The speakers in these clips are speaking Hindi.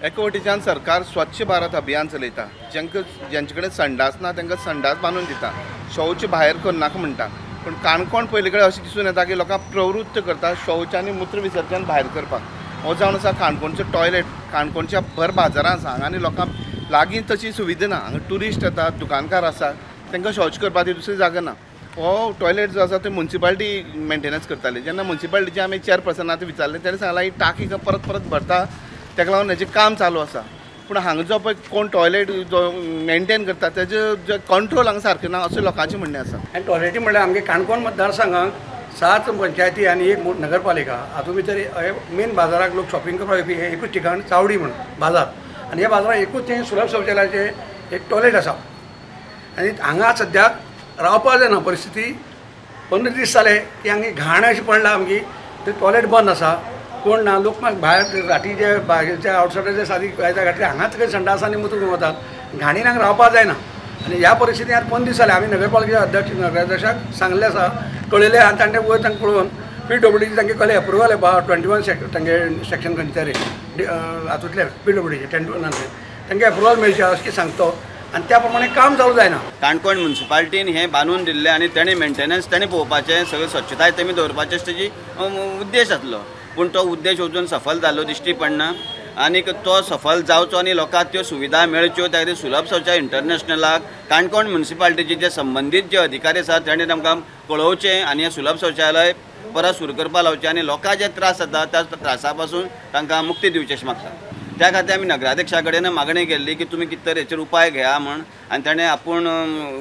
एका वटेच्यान सरकार स्वच्छ भारत अभियान चलयता. जेंचे कडेन संडास ना तांकां संडास बांदून दिता, शौच भायर करनाका म्हणटा. पण काणकोण पयलीं कडेन अशें दिसून येता की लोकांक प्रवृत्त करता शौच आनी मूत्र विसर्जन भायर करपाक. हो जावन आसा काणकोणचो टॉयलेट. काणकोणच्या भर बाजारां आसा हांगा आनी लोकांक लागीं तशी सुविधा ना. हांगा ट्युरिस्ट येतात, दुकानकार आसा, तांकां शौच करपाक दुसरी जागा ना. हो टॉयलेट जो आसा तो म्युन्सिपालिटी मेंटेनन्स करताली. जेन्ना म्युन्सिपालिटीचे आमी चेअरपर्सन आतां विचारलें तेणें सांगलां ही टाकी परत परत भरता, ताका लागून हेजें काम चालू आसा. पूण हांगा जो पळय कोण टॉयलेट जो मेंटेन करता तेजें जे कंट्रोल हांगा सारकें ना अशें लोकांचें म्हणणें आसा. आनी टॉयलेटी म्हणल्यार आमगे काणकोण मतदारसंघाक 7 पंचायती आनी 1 नगरपालिका. हातूंत भितर मेन बाजाराक लोक शॉपिंग करपाक येवपी हें एकूच ठिकाण चावडी म्हणून बाजार. आनी ह्या बाजाराक एकूच थंय सुलभ शौचालयाचें एक टॉयलेट आसा. आनी हांगा सद्याक रावपाक जायना परिस्थिती. 15 दीस जाले की हांगा घाण अशी पडला आमची. ते टॉयलेट बंद आसा, कोण ना. लोक मागीर भायर घाटी जे भायरच्या आवटसायडर सादी येता घाटी हांगाच खंय संडास आनी मूत्र घेवन वतात. घाणीन हांगा रावपाक जायना. आनी ह्या परिस्थितीन आज 15 दीस जाले आमी नगरपालिकेच्या नगराध्यक्षाक सांगलें आसा, कळयलें आनी ताणें वयर तांकां कळोवन PWDची तांगे कहलें अप्रुवल येवपा 21 तांगे सेक्शन खंयचे तरी हातूंतले PWDचे 10 तांगे अप्रुवल मेळचें अशें सांगतो. आनी त्या प्रमाणे काम चालू जायना. काणकोण म्युन्सिपालिटीन हें बांदून दिल्लें आनी तेणें मेंटेनन्स तेणें पळोवपाचें, सगळी स्वच्छताय तेमी दवरपाचें तेजी उद्देश आसलो. पूण तो उद्देश अजून सफल जाल्लो दिश्टी पडना. आनीक तो सफल जावचो आनी लोकांक त्यो सुविधा मेळच्यो त्या खातीर सुलभ शौचालय इंटरनॅशनलाक काणकोण म्युन्सिपालिटीचे जे संबंदीत जे अधिकारी आसात तांणी तांकां कळोवचें आनी हें सुलभ शौचालय परत सुरू करपाक लावचें आनी लोकांक जे त्रास जाता त्या त्रासा पासून तांकां मुक्ती दिवची अशें मागता. त्या खातीर आमी नगराध्यक्षा कडेन मागणी केल्ली की तुमी कितें तरी हेचेर उपाय घेया म्हण. आनी ताणें आपूण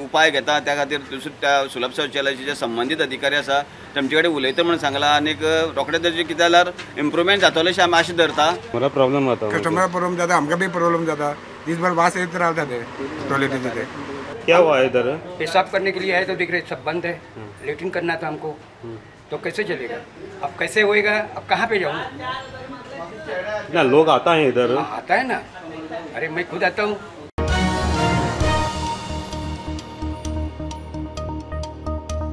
उपाय घेता त्या खातीर त्या सुलभ शौचालयाचे जे संबंदीत अधिकारी आसा तेमचे कडेन उलयता म्हण सांगलां. आनीक रोखडें जर कितें जाल्यार इम्प्रुवमेंट जातलें अशें आमी आशा धरता. मला प्रॉब्लेम जाता, कस्टमर प्रॉब्लेम जाता, आमकां बी प्रॉब्लेम जाता. दीसभर वास येत रावता ते टॉयलेटीचे ते. क्या हुआ है इधर? पेशाब करने के लिए है तो दिख रहे सब बंद है. लेटिन करना था हमको तो कैसे चलेगा? अब कैसे होएगा? अब कहाँ पे जाऊँ? ना लोग आता है इधर. आता है ना. अरे मैं खुद आता हूँ.